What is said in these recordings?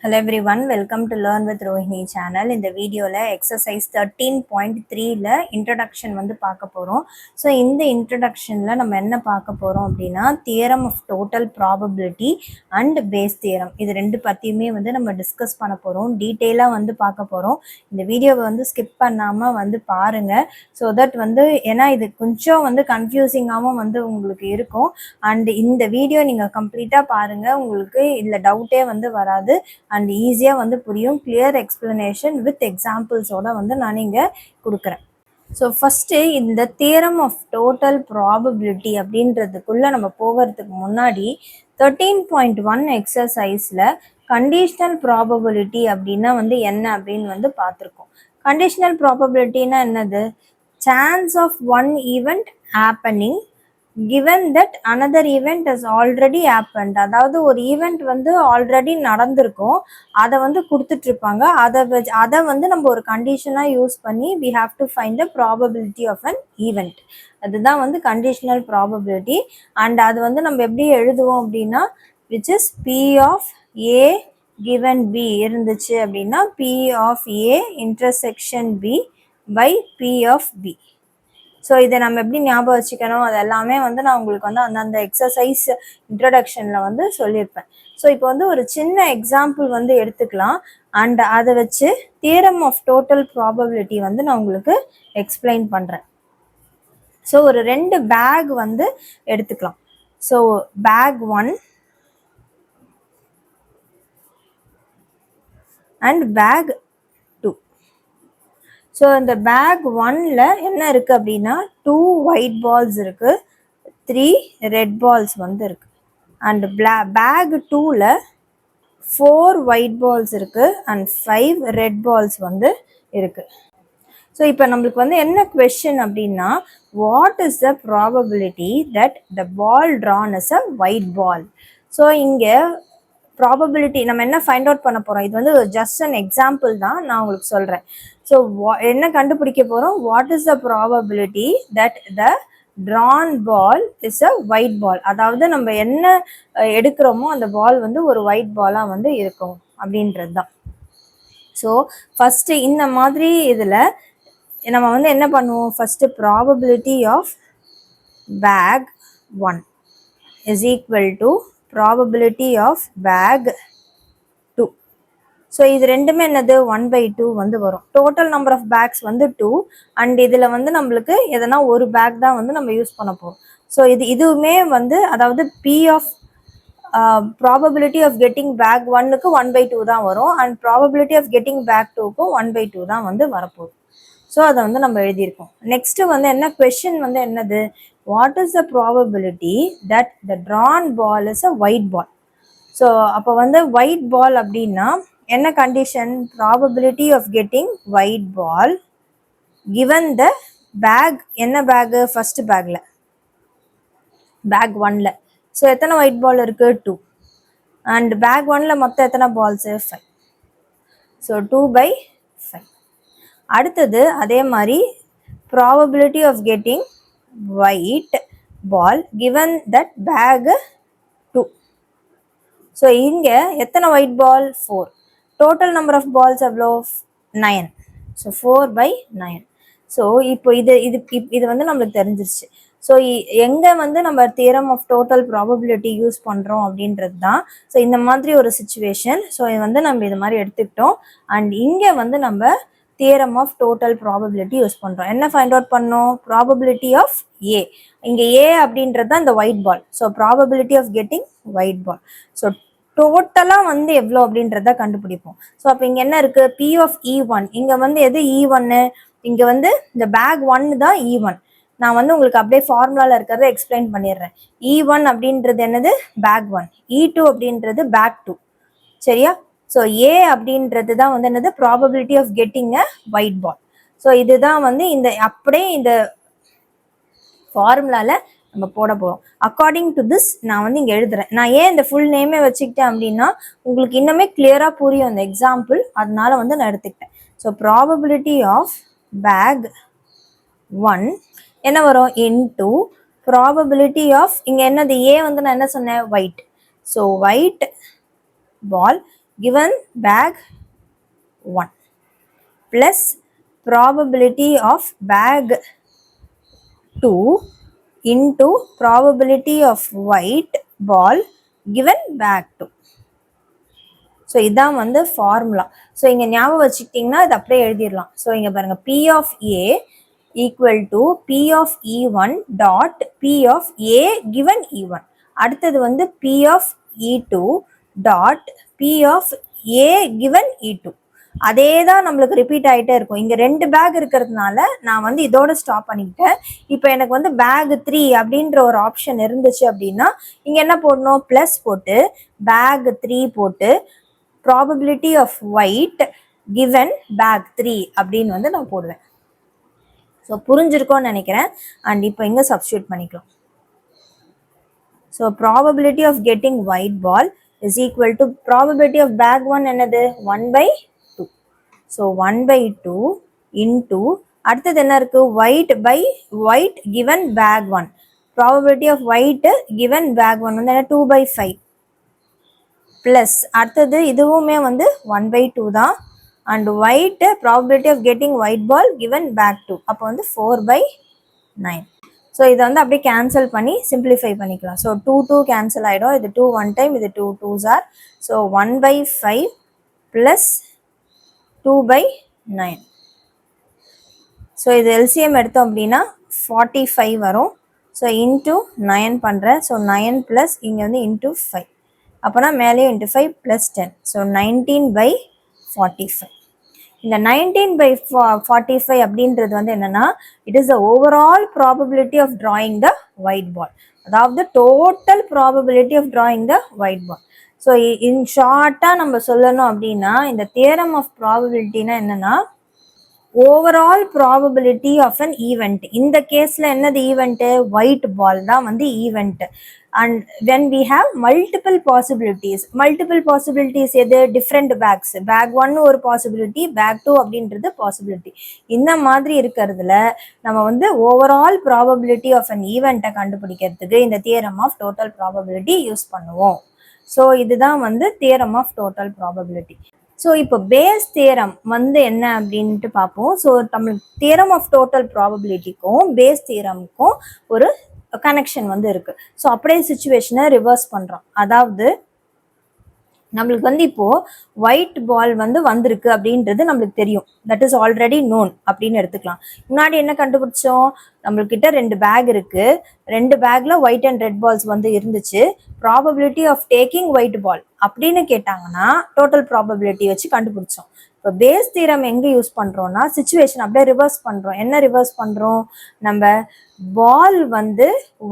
Hello everyone, welcome to Learn with Rohini channel. இந்த வீடியோல exercise 13.3ல introduction வந்து பார்க்க போறோம். ஸோ இந்த introductionல நம்ம என்ன பார்க்க போறோம் அப்படின்னா theorem of total probability and base theorem இது ரெண்டு பத்தியுமே வந்து நம்ம டிஸ்கஸ் பண்ண போறோம். டீட்டெயிலாக வந்து பார்க்க போறோம். இந்த வீடியோவை வந்து ஸ்கிப் பண்ணாம வந்து பாருங்க. ஸோ தட் வந்து ஏன்னா இது கொஞ்சம் வந்து கன்ஃபியூசிங்காகவும் வந்து உங்களுக்கு இருக்கும். அண்ட் இந்த வீடியோ நீங்கள் கம்ப்ளீட்டாக பாருங்க, உங்களுக்கு இதில் டவுட்டே வந்து வராது. அண்ட் ஈஸியாக வந்து புரியும். கிளியர் எக்ஸ்பிளனேஷன் வித் எக்ஸாம்பிள்ஸோட வந்து நான் இங்கே கொடுக்குறேன். ஸோ ஃபஸ்ட்டு இந்த தியரம் ஆஃப் டோட்டல் ப்ராபபிலிட்டி அப்படின்றதுக்குள்ளே நம்ம போகிறதுக்கு முன்னாடி 13.1 எக்ஸசைஸில் கண்டிஷ்னல் ப்ராபபிலிட்டி அப்படின்னா வந்து என்ன அப்படின்னு வந்து பார்த்துருக்கோம். கண்டிஷ்னல் ப்ராபபிலிட்டின்னா என்னது? Chance of one event happening given that another event has already happened. அதாவது ஒரு ஈவெண்ட் வந்து ஆல்ரெடி நடந்திருக்கும், அதை வந்து கொடுத்துட்ருப்பாங்க. அதை வந்து நம்ம ஒரு கண்டிஷனாக யூஸ் பண்ணி we have to find the probability of an event. அதுதான் வந்து கண்டிஷனல் ப்ராபபிலிட்டி. அண்ட் அது வந்து நம்ம எப்படி எழுதுவோம் அப்படின்னா which is P of A given B இருந்துச்சு அப்படின்னா P of A intersection B by P of B. So இதை நம்ம எப்படி ஞாபகம் வச்சுக்கணும், அது எல்லாமே வந்து நான் உங்களுக்கு வந்து அந்தந்த எக்ஸசைஸ் இன்ட்ரடக்ஷனில் வந்து சொல்லியிருப்பேன். ஸோ இப்போ வந்து ஒரு சின்ன எக்ஸாம்பிள் வந்து எடுத்துக்கலாம். அண்ட் அதை வச்சு தியரம் ஆஃப் டோட்டல் ப்ராபபிலிட்டி வந்து நான் உங்களுக்கு எக்ஸ்பிளைன் பண்ணுறேன். ஸோ ஒரு ரெண்டு பேக் வந்து எடுத்துக்கலாம். So bag 1 and bag 2. So இந்த பேக் 1ல என்ன இருக்குது அப்படின்னா 2 ஒயிட் பால்ஸ் இருக்குது, 3 ரெட் பால்ஸ் வந்து இருக்குது. அண்ட் பேக் 2ல 4 ஒயிட் பால்ஸ் இருக்குது அண்ட் 5 ரெட் பால்ஸ் வந்து இருக்குது. ஸோ இப்போ நம்மளுக்கு வந்து என்ன கொஸ்டின் அப்படின்னா what is the probability that the ball drawn is a white ball. So இங்கே ப்ராபபிலிட்டி நம்ம என்ன ஃபைண்ட் அவுட் பண்ண போகிறோம், இது வந்து ஜஸ்ட் அன் எக்ஸாம்பிள் தான், நான் உங்களுக்கு சொல்கிறேன். ஸோ என்ன கண்டுபிடிக்க போகிறோம், what is the probability that the drawn ball is a white ball. அதாவது நம்ம என்ன எடுக்கிறோமோ அந்த பால் வந்து ஒரு ஒயிட் பாலாக வந்து இருக்கும் அப்படின்றது தான். ஸோ ஃபஸ்ட்டு இந்த மாதிரி இதில் நம்ம வந்து என்ன பண்ணுவோம், first probability of bag 1 is equal to probability of bag 2. So இது ரெண்டுமே என்னது 1/2 வந்து வரும். டோட்டல் நம்பர் ஆஃப் பேக்ஸ் வந்து 2 அண்ட் இதில் வந்து நம்மளுக்கு எதனா ஒரு பேக் தான் வந்து நம்ம யூஸ் பண்ண போகிறோம். ஸோ இதுவுமே வந்து அதாவது P of probability of getting bag 1க்கு 1/2 தான் வரும் and probability of getting bag 2க்கும் 1/2 தான் வந்து வரப்போகுது. ஸோ அதை வந்து நம்ம எழுதியிருக்கோம். நெக்ஸ்ட்டு வந்து என்ன கொஸ்டின் வந்து என்னது, what is the probability that the drawn ball is a white ball. So அப்போ வந்து ஒயிட் பால் அப்படின்னா என்ன condition, probability of getting white ball given the bag, என்ன பேக்கு, ஃபர்ஸ்ட் பேக்கில் பேக் 1ல. ஸோ எத்தனை ஒயிட் பால் இருக்குது, 2 அண்ட் பேக் 1ல மொத்தம் எத்தனை பால்ஸு, 5. ஸோ 2/5. அடுத்தது அதே மாதிரி probability of getting white ball given that bag 2. So இங்கே எத்தனை white ball, 4. Total number of balls எவ்வளோ, 9. ஸோ 4/9. ஸோ இப்போ இது வந்து நம்மளுக்கு தெரிஞ்சிருச்சு. ஸோ எங்கே வந்து நம்ம theorem of total probability use பண்ணுறோம் அப்படின்றது தான். ஸோ இந்த மாதிரி ஒரு சுச்சுவேஷன். ஸோ இது வந்து நம்ம இது மாதிரி எடுத்துக்கிட்டோம் அண்ட் இங்கே வந்து நம்ம theorem of total probability use பண்ணுறோம். என்ன ஃபைண்ட் அவுட் பண்ணோம், ப்ராபபிலிட்டி ஆஃப் ஏ. இங்கே ஏ அப்படின்றது தான் இந்த white ball. So probability of getting white ball. So டோட்டலாக வந்து எவ்வளோ அப்படின்றத கண்டுபிடிப்போம். ஸோ அப்போ இங்கே என்ன இருக்குது, P ஆஃப் E1. இங்கே வந்து எது E1, இங்கே வந்து இந்த பேக் 1 தான் E1. நான் வந்து உங்களுக்கு அப்படியே ஃபார்முலாவில் இருக்கிறத எக்ஸ்பிளைன் பண்ணிடுறேன். E1 அப்படின்றது என்னது, பேக் 1. E2 அப்படின்றது பேக் 2. சரியா? ஸோ ஏ அப்படின்றது தான் வந்து என்னது, probability of getting a white ball. So இதுதான் வந்து இந்த அப்படியே இந்த ஃபார்முலாவில் நம்ம போட போகிறோம். அக்கார்டிங் டு திஸ் நான் வந்து இங்கே எழுதுறேன். நான் ஏன் இந்த ஃபுல் நேமே வச்சுக்கிட்டேன் அப்படின்னா உங்களுக்கு இன்னுமே கிளியராக புரியும் இந்த எக்ஸாம்பிள், அதனால வந்து நான் எடுத்துக்கிட்டேன். ஸோ ப்ராபபிலிட்டி ஆஃப் பேக் 1 என்ன வரும், இன்டூ ப்ராபபிலிட்டி ஆஃப், இங்கே என்னது ஏ வந்து நான் என்ன சொன்னேன், white. So white ball given bag 1 plus probability of bag 2 into probability of white ball given bag 2. So இதான் வந்து ஃபார்முலா. ஸோ இங்கே ஞாபகம் வச்சுக்கிட்டிங்கன்னா இது அப்படியே எழுதிடலாம். ஸோ இங்கே பாருங்கள், P of A equal to P of E one dot P of A given E one. அடுத்தது வந்து P of E two dot P of A given E two. அதே தான் நம்மளுக்கு ரிப்பீட் ஆகிட்டே இருக்கும். இங்கே 2 பேக் இருக்கிறதுனால நான் வந்து இதோட ஸ்டாப் பண்ணிக்கிட்டேன். இப்போ எனக்கு வந்து பேக் 3 அப்படின்ற ஒரு ஆப்ஷன் இருந்துச்சு அப்படின்னா இங்கே என்ன போடணும், ப்ளஸ் போட்டு பேக் 3 போட்டு probability of white given bag 3 அப்படின்னு வந்து நான் போடுவேன். ஸோ புரிஞ்சிருக்கோன்னு நினைக்கிறேன். அண்ட் இப்போ இங்கே சப்ஸ்டியூட் பண்ணிக்கலாம். So probability of getting white ball is equal to probability of bag 1 என்னது 1/2. ஸோ 1/2 into அடுத்தது என்ன இருக்கு, white given bag 1. probability of white given bag 1 வந்து 2/5 ப்ளஸ் அடுத்தது இதுவுமே வந்து 1/2 தான். And white probability of getting white ball given bag 2 அப்போ வந்து 4/9. ஸோ இதை வந்து அப்படியே கேன்சல் பண்ணி சிம்பிளிஃபை பண்ணிக்கலாம். ஸோ 2 கேன்சல் ஆகிடும். இது 2 1 டைம், இது 2 2s are. So 1/5 plus 2/9. So இது எல்சிஎம் எடுத்தோம் அப்படின்னா 45 வரும். ஸோ இன்ட்டு 9 பண்ணுறேன். ஸோ 9 ப்ளஸ் இங்கே வந்து இன்ட்டு 5. அப்போனா மேலேயும் இன்ட்டு 5 ப்ளஸ் 10. ஸோ 19/45. இந்த 19/45 அப்படின்றது வந்து என்னென்னா, it is the overall probability of drawing the white ball. அதாவது total probability of drawing the white ball. So in ஷார்ட்டாக நம்ம சொல்லணும் அப்படின்னா இந்த தியரம் ஆஃப் ப்ராபபிலிட்டினா என்னென்னா, overall probability of an event. இந்த கேஸில் என்னது ஈவெண்ட்டு, ஒயிட் பால் தான் வந்து event. And when we have multiple possibilities எது, டிஃப்ரெண்ட் பேக்ஸ். பேக் 1 ஒரு பாசிபிலிட்டி, பேக் 2 அப்படின்றது பாசிபிலிட்டி. இந்த மாதிரி இருக்கிறதுல நம்ம வந்து ஓவரால் ப்ராபபிலிட்டி ஆஃப் அன் ஈவெண்ட்டை கண்டுபிடிக்கிறதுக்கு இந்த theorem of total probability use பண்ணுவோம். ஸோ இதுதான் வந்து theorem of total probability. So இப்போ பேஸ் தியரம் வந்து என்ன அப்படின்ட்டு பார்ப்போம். ஸோ நம்மளுக்கு தியரம் ஆஃப் டோட்டல் ப்ராபபிலிட்டிக்கும் பேஸ் தியரமுக்கும் ஒரு கனெக்ஷன் வந்து இருக்கு. ஸோ அப்படியே சுச்சுவேஷனை ரிவர்ஸ் பண்ணுறோம். அதாவது நம்மளுக்கு வந்து இப்போ ஒயிட் பால் வந்து வந்திருக்கு அப்படின்றது நம்மளுக்கு தெரியும். தட் இஸ் ஆல்ரெடி நோன் அப்படின்னு எடுத்துக்கலாம். முன்னாடி என்ன கண்டுபிடிச்சோம், நம்மள்கிட்ட 2 பேக் இருக்கு. 2 பேக்ல ஒயிட் அண்ட் ரெட் பால்ஸ் வந்து இருந்துச்சு. Probability of taking white ball அப்படின்னு கேட்டாங்கன்னா டோட்டல் ப்ராபபிலிட்டி வச்சு கண்டுபிடிச்சோம். இப்போ பேஸ் தியரம் எங்கே யூஸ் பண்ணுறோம்னா சிச்சுவேஷன் அப்படியே ரிவர்ஸ் பண்ணுறோம். என்ன ரிவர்ஸ் பண்ணுறோம், நம்ம பால் வந்து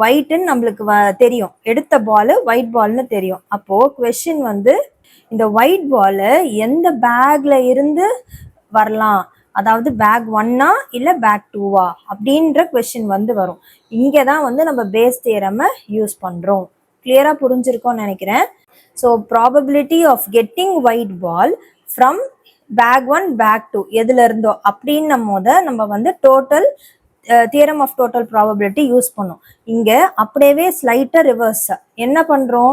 ஒயிட்டுன்னு நம்மளுக்கு தெரியும், எடுத்த பால் ஒயிட் பால்னு தெரியும். அப்போது குவெஸ்டின் வந்து இந்த ஒயிட் பால் எந்த பேக்ல இருந்து வரலாம், அதாவது பேக் 1ஆ இல்லை பேக் 2வா அப்படின்ற குவெஸ்டின் வந்து வரும். இங்கே தான் வந்து நம்ம பேஸ் தியரமை யூஸ் பண்ணுறோம். கிளியராக புரிஞ்சிருக்கோன்னு நினைக்கிறேன். So probability of getting white ball from bag 1 bag 2 எதுல இருந்தோ அப்படின்னும் போது நம்ம வந்து total theorem of total probability use பண்ணோம். இங்கே அப்படியே ஸ்லைட்டாக ரிவர்ஸ் என்ன பண்ணுறோம்,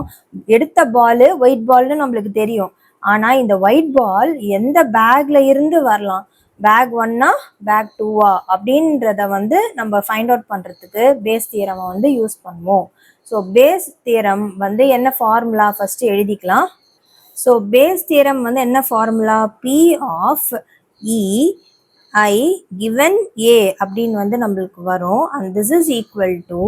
எடுத்த பால் ஒயிட் பால்னு நம்மளுக்கு தெரியும். ஆனால் இந்த ஒயிட் பால் எந்த பேக்ல இருந்து வரலாம், பேக் 1ஆ பேக் 2வா அப்படின்றத வந்து நம்ம ஃபைண்ட் அவுட் பண்ணுறதுக்கு பேஸ் தியரமை வந்து யூஸ் பண்ணுவோம். ஸோ பேஸ் தியரம் வந்து என்ன ஃபார்முலா ஃபஸ்ட்டு எழுதிக்கலாம். ஸோ பேஸ் தியரம் வந்து என்ன formula, P of E I given A அப்படின்னு வந்து நம்மளுக்கு வரும். And this is equal to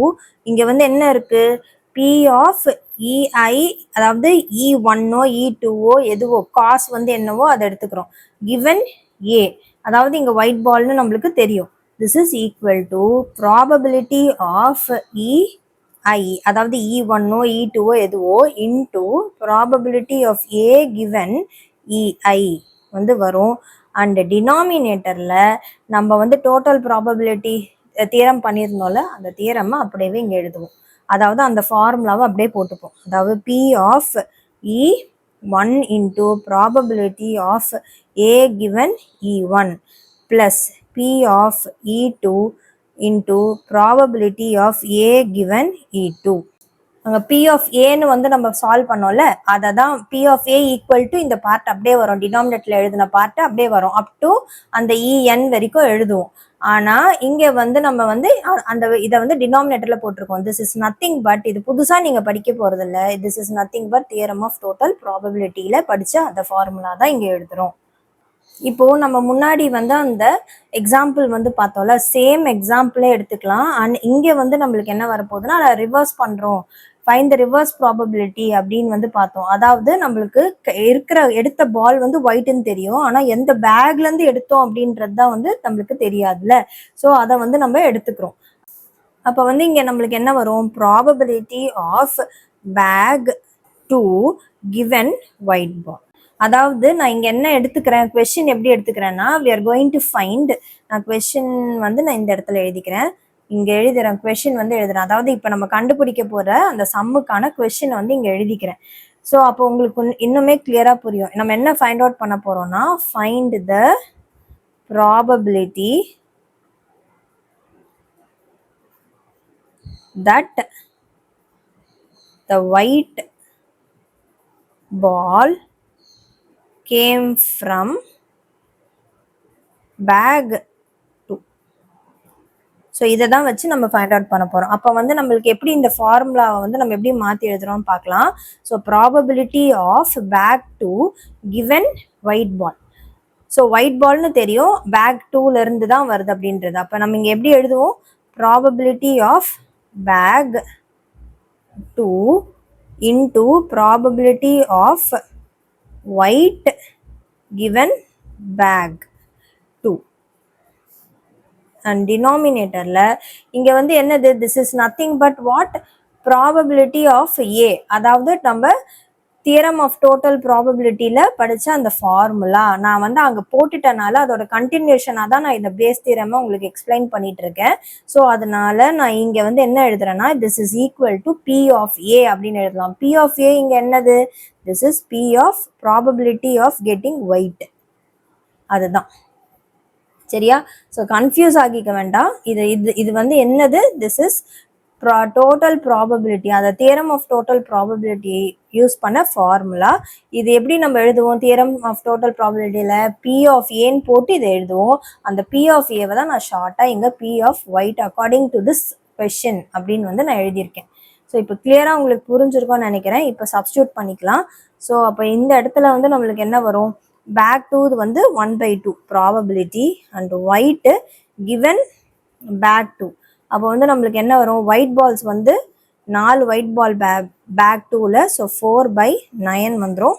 இங்கே வந்து என்ன இருக்குது, பி ஆஃப் இஐ அதாவது E1ஓ E2ஓ எதுவோ காஸ் வந்து என்னவோ அதை எடுத்துக்கிறோம், கிவன் ஏ அதாவது இங்கே ஒயிட் பால்னு நம்மளுக்கு தெரியும். This is equal to probability of E I அதாவது E1ஓ E2ஓ எதுவோ into probability of A given E I வந்து வரும். அண்ட் டினாமினேட்டரில் நம்ம வந்து டோட்டல் ப்ராபபிலிட்டி தியரம் பண்ணியிருந்தோம்ல, அந்த தியரமை அப்படியே இங்கே எழுதுவோம். அதாவது அந்த ஃபார்முலாவை அப்படியே போட்டுப்போம். அதாவது P of E1 into probability of A given E1 plus P of E2 into probability of A given E2. அங்கே பி ஆஃப் ஏன்னு வந்து நம்ம சால்வ் பண்ணோம்ல, அதை தான் P of A equal to இந்த பார்ட் அப்படியே வரும், டினாமினேட்டரில் எழுதின பார்ட் அப்படியே வரும், அப் டு அந்த இஎன் வரைக்கும் எழுதுவோம். ஆனால் இங்கே வந்து நம்ம வந்து அந்த இதை வந்து டினாமினேட்டரில் போட்டிருக்கோம். திஸ் இஸ் நத்திங் பட், இது புதுசாக நீங்கள் படிக்க போகிறது இல்லை, this is nothing but theorem of total ப்ராபபிலிட்டியில் படித்த அந்த ஃபார்முலா தான் இங்கே எழுதுகிறோம். இப்போ நம்ம முன்னாடி வந்து அந்த எக்ஸாம்பிள் வந்து பார்த்தோம்ல, சேம் எக்ஸாம்பிளே எடுத்துக்கலாம். அண்ட் இங்கே வந்து நம்மளுக்கு என்ன வரப்போகுதுன்னா, அதை ரிவர்ஸ் பண்ணுறோம், ஃபைண்ட் த ரிவர்ஸ் ப்ராபபிலிட்டி அப்படின்னு வந்து பார்த்தோம். அதாவது நம்மளுக்கு இருக்கிற எடுத்த பால் வந்து ஒயிட்னு தெரியும், ஆனால் எந்த பேக்லேருந்து எடுத்தோம் அப்படின்றது தான் வந்து நம்மளுக்கு தெரியாதுல்ல. ஸோ அதை வந்து நம்ம எடுத்துக்கிறோம். அப்போ வந்து இங்கே நம்மளுக்கு என்ன வரும், probability of bag 2 given white ball. அதாவது நான் இங்கே என்ன எடுத்துக்கிறேன், கொஸ்டின் எப்படி எடுத்துக்கிறேன்னா, we are going to find, நான் கொஸ்டின் வந்து நான் இந்த இடத்துல எழுதிக்கிறேன், இங்கே எழுதுகிறேன், கொஸ்டின் வந்து எழுதுறேன். அதாவது இப்போ நம்ம கண்டுபிடிக்க போகிற அந்த சம்முக்கான கொஸ்டின் வந்து இங்கே எழுதிக்கிறேன். ஸோ அப்போ உங்களுக்கு இன்னுமே கிளியராக புரியும். நம்ம என்ன ஃபைண்ட் அவுட் பண்ண போகிறோம்னா, find the probability that the white ball came from bag 2. So இதை தான் வச்சு நம்ம ஃபைண்ட் அவுட் பண்ண போகிறோம். அப்போ வந்து நம்மளுக்கு எப்படி இந்த ஃபார்முலாவை வந்து நம்ம எப்படி மாற்றி எழுதுகிறோம்னு பார்க்கலாம். So probability of bag 2 given white ball. So white பால்னு தெரியும், பேக் 2லேருந்து தான் வருது அப்படின்றது. அப்போ நம்ம இங்கே எப்படி எழுதுவோம், probability of bag 2 into probability of white given bag 2. And denominator la inga vandu enadhu, this is nothing but what, probability of A. அதாவது நம்ம தியரம் ஆஃப் டோட்டல் ப்ராபபிலிட்டியில் படித்த அந்த ஃபார்முலா நான் வந்து அங்கே போட்டுட்டனால அதோட கண்டினியூஷனாக தான் நான் இந்த பேஸ் தியரமாக உங்களுக்கு எக்ஸ்பிளைன் பண்ணிட்டு இருக்கேன். ஸோ அதனால நான் இங்கே வந்து என்ன எழுதுறேன்னா, this is equal to P of A அப்படின்னு எழுதலாம். பி ஆஃப் ஏ இங்கே என்னது, this is P of probability of getting white, அதுதான் சரியா. ஸோ கன்ஃபியூஸ் ஆகிக்க வேண்டாம். இது வந்து என்னது, திஸ் இஸ் டோட்டல் ப்ராபபிலிட்டி, அந்த theorem of total probability use பண்ண ஃபார்முலா. இது எப்படி நம்ம எழுதுவோம், தியரம் ஆஃப் டோட்டல் ப்ராபபிலிட்டியில் பி ஆஃப் ஏன்னு போட்டு இதை எழுதுவோம். அந்த பி ஆஃப் ஏவை தான் நான் ஷார்ட்டாக இங்கே P of white according to this question அப்படின்னு வந்து நான் எழுதியிருக்கேன். ஸோ இப்போ கிளியராக உங்களுக்கு புரிஞ்சிருக்கோன்னு நினைக்கிறேன். இப்போ சப்ஸ்டியூட் பண்ணிக்கலாம். ஸோ அப்போ இந்த இடத்துல வந்து நம்மளுக்கு என்ன வரும், பேக் 2 வந்து 1/2 probability and white given bag 2. அப்போ வந்து நம்மளுக்கு என்ன வரும், ஒயிட் பால்ஸ் வந்து 4 ஒயிட் பால் பேக் 2ல, ஸோ 4/9 வந்துடும்.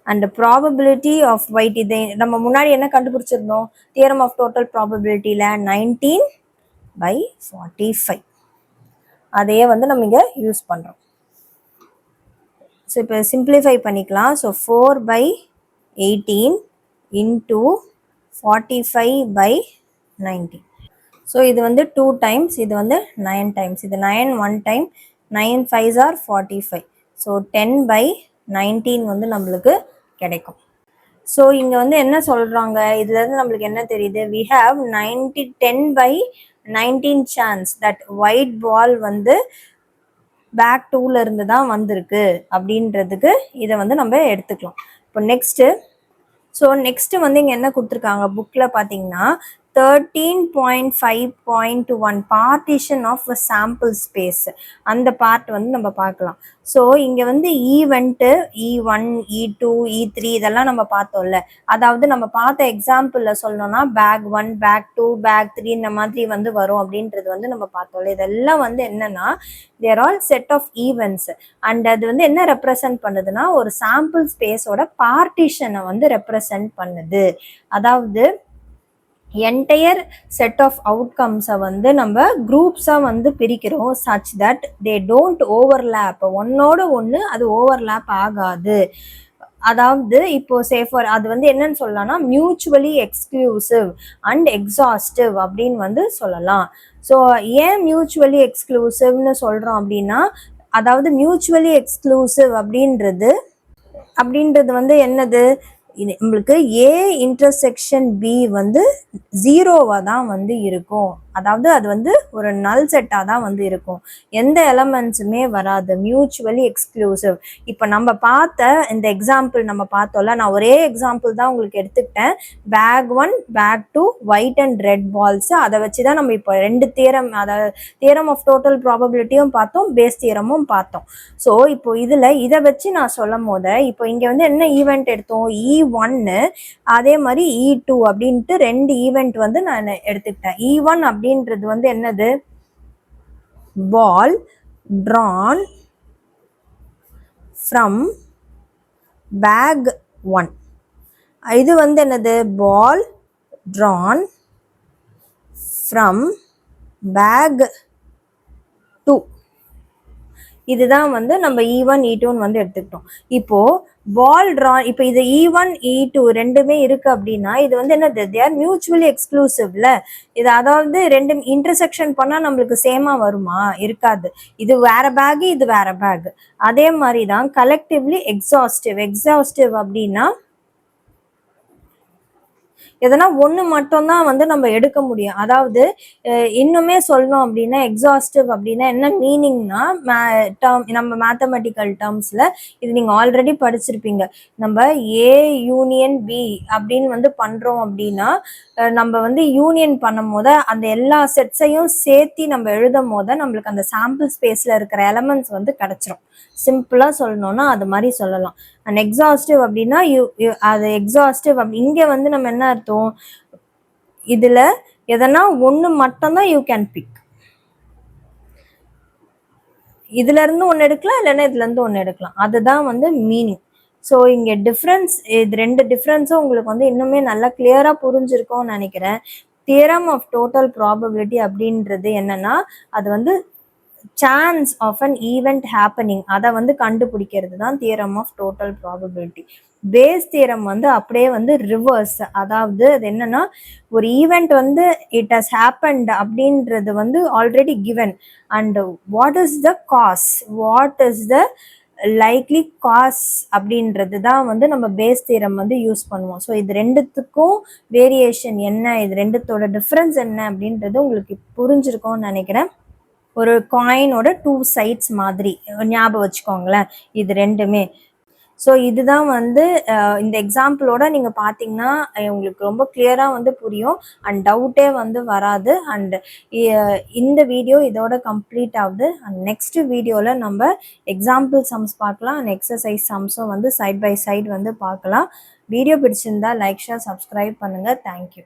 அண்ட் ப்ராபபிலிட்டி ஆஃப் ஒயிட், இதை நம்ம முன்னாடி என்ன கண்டுபிடிச்சிருந்தோம், தியரம் ஆஃப் டோட்டல் ப்ராபபிலிட்டியில் 19/45, அதையே வந்து நம்ம இங்கே யூஸ் பண்ணுறோம். ஸோ இப்போ சிம்பிளிஃபை பண்ணிக்கலாம். So 4/18 into 45/19. ஸோ இது வந்து 2 டைம்ஸ், இது வந்து 9 டைம்ஸ், இது 9 1 டைம், 9 5s are 45. ஸோ 10/19 வந்து நம்மளுக்கு கிடைக்கும். ஸோ இங்கே வந்து என்ன சொல்கிறாங்க, இதுலேருந்து நம்மளுக்கு என்ன தெரியுது, we have 10/19 chance that white ball வந்து பேக் 2லேருந்து தான் வந்திருக்கு அப்படின்றதுக்கு இதை வந்து நம்ம எடுத்துக்கலாம். இப்போ நெக்ஸ்ட்டு வந்து இங்கே என்ன கொடுத்துருக்காங்க புக்கில் பார்த்தீங்கன்னா, 13.5.1 பார்ட்டிஷன் ஆஃப் சாம்பிள் ஸ்பேஸ், அந்த பார்ட் வந்து நம்ம பார்க்கலாம். ஸோ இங்கே வந்து ஈவெண்ட்டு E1 E2 E3 இதெல்லாம் நம்ம பார்த்தோம்ல. அதாவது நம்ம பார்த்த எக்ஸாம்பிளில் சொல்லணும்னா பேக் 1 பேக் 2 பேக் 3 இந்த மாதிரி வந்து வரும் அப்படின்றது வந்து நம்ம பார்த்தோம்ல. இதெல்லாம் வந்து என்னன்னா, there all set of events and அது வந்து என்ன ரெப்ரசன்ட் பண்ணுதுன்னா, ஒரு சாம்பிள் ஸ்பேஸோட பார்ட்டிஷனை வந்து ரெப்ரசன்ட் பண்ணுது. அதாவது என்டையர் செட் ஆஃப் அவுட்கம்ஸை வந்து நம்ம குரூப்ஸாக வந்து பிரிக்கிறோம், such that they don't overlap, ஒன்னோட ஒன்று அது ஓவர்லேப் ஆகாது. அதாவது இப்போ சேஃபர் அது வந்து என்னன்னு சொல்லலாம்னா, மியூச்சுவலி எக்ஸ்க்ளூசிவ் அண்ட் எக்ஸாஸ்டிவ் அப்படின்னு வந்து சொல்லலாம். ஸோ ஏன் மியூச்சுவலி எக்ஸ்க்ளூசிவ்னு சொல்கிறோம் அப்படின்னா, அதாவது மியூச்சுவலி எக்ஸ்க்ளூசிவ் அப்படின்றது வந்து என்னது, நம்மளுக்கு ஏ இன்டர்செக்ஷன் பி வந்து 0வாக தான் வந்து இருக்கும் அதாவது அது வந்து ஒரு நல் செட்டாக தான் வந்து இருக்கும். எந்த எலமெண்ட்ஸுமே வராது, மியூச்சுவலி எக்ஸ்க்ளூசிவ். இப்போ நம்ம பார்த்த இந்த எக்ஸாம்பிள் நம்ம பார்த்தோம்ல, நான் ஒரே எக்ஸாம்பிள் தான் உங்களுக்கு எடுத்துக்கிட்டேன். Bag 1 bag 2 white and red balls. அதை வச்சு தான் நம்ம இப்போ 2 தியரம், அதாவது தியரம் ஆஃப் டோட்டல் ப்ராபபிலிட்டியும் பார்த்தோம், பேஸ் தியரமும் பார்த்தோம். ஸோ இப்போ இதில் இதை வச்சு நான் சொல்லும் போது இப்போ இங்கே வந்து என்ன ஈவெண்ட் எடுத்தோம், E1 அதே மாதிரி E2 அப்படின்ட்டு 2 ஈவெண்ட் வந்து நான் எடுத்துக்கிட்டேன். E1 அப்படின்றது வந்து என்னது, பால் drawn from bag 1. இது வந்து என்னது, பால் drawn from bag 2. இதுதான் வந்து நம்ம E1 E2 வந்து எடுத்துக்கிட்டோம். இப்போ பால் ட்ரா, இப்போ இது E1 E2 ரெண்டுமே இருக்கு அப்படின்னா இது வந்து என்னது, தே ஆர் மியூச்சுவலி எக்ஸ்க்ளூசிவ்ல. இது அதாவது ரெண்டு இன்டர்செக்ஷன் பண்ணா நம்மளுக்கு சேமா வருமா, இருக்காது. இது வேற பேக், இது வேற பேக். அதே மாதிரி தான் கலெக்டிவ்லி எக்ஸாஸ்டிவ். எக்ஸாஸ்டிவ் அப்படின்னா எதனா ஒன்று மட்டும்தான் வந்து நம்ம எடுக்க முடியும். அதாவது இன்னுமே சொல்லணும் அப்படின்னா எக்ஸாஸ்டிவ் அப்படின்னா என்ன மீனிங்னா, நம்ம மேத்தமெட்டிக்கல் டேர்ம்ஸில் இது நீங்கள் ஆல்ரெடி படிச்சிருப்பீங்க. நம்ம ஏ யூனியன் பி அப்படின்னு வந்து பண்ணுறோம் அப்படின்னா நம்ம வந்து யூனியன் பண்ணும் போது அந்த எல்லா செட்ஸையும் சேர்த்து நம்ம எழுதும் போது நம்மளுக்கு அந்த சாம்பிள் ஸ்பேஸில் இருக்கிற எலமெண்ட்ஸ் வந்து கிடச்சிரும். சிம்பிளாக சொல்லணும்னா அது மாதிரி சொல்லலாம். அண்ட் எக்ஸாஸ்டிவ் அப்படின்னா அது எக்ஸாஸ்டிவ் அப்படி இங்கே வந்து நம்ம என்ன அர்த்தம், இதில் எதனா ஒன்று மட்டும்தான் யூ கேன் பிக். இதுலேருந்து ஒன்று எடுக்கலாம், இல்லைன்னா இதுலேருந்து ஒன்று எடுக்கலாம். அதுதான் வந்து மீனிங். ஸோ இங்கே டிஃப்ரென்ஸ், இது 2 டிஃப்ரென்ஸும் உங்களுக்கு வந்து இன்னுமே நல்லா கிளியராக புரிஞ்சிருக்கும்னு நினைக்கிறேன். தியரம் ஆஃப் டோட்டல் ப்ராபபிலிட்டி அப்படின்றது என்னன்னா, அது வந்து chance of an event happening, அதை வந்து கண்டுபிடிக்கிறது தான் theorem of total probability. Bayes theorem வந்து அப்படியே வந்து ரிவர்ஸ். அதாவது அது என்னன்னா, ஒரு ஈவெண்ட் வந்து இட் ஹஸ் ஹேப்பன்ட் அப்படின்றது வந்து already given, and what is the cause, what is the likely cause அப்படின்றது தான் வந்து நம்ம பேஸ் தியரம் வந்து யூஸ் பண்ணுவோம். ஸோ இது ரெண்டுத்துக்கும் வேரியேஷன் என்ன, இது ரெண்டுத்தோட டிஃப்ரென்ஸ் என்ன அப்படின்றது உங்களுக்கு புரிஞ்சிருக்கும்னு நினைக்கிறேன். ஒரு காயினோட 2 சைட்ஸ் மாதிரி ஞாபகம் வச்சுக்கோங்களேன் இது ரெண்டுமே. ஸோ இதுதான் வந்து இந்த எக்ஸாம்பிளோட நீங்கள் பார்த்தீங்கன்னா உங்களுக்கு ரொம்ப கிளியராக வந்து புரியும் அண்ட் டவுட்டே வந்து வராது. அண்ட் இந்த வீடியோ இதோட கம்ப்ளீட் ஆகுது. அண்ட் நெக்ஸ்ட் வீடியோவில் நம்ம எக்ஸாம்பிள் சம்ஸ் பார்க்கலாம் அண்ட் எக்ஸசைஸ் சம்ஸும் வந்து சைட் பை சைட் வந்து பார்க்கலாம். வீடியோ பிடிச்சிருந்தா லைக், ஷேர், சப்ஸ்கிரைப் பண்ணுங்கள். தேங்க்யூ.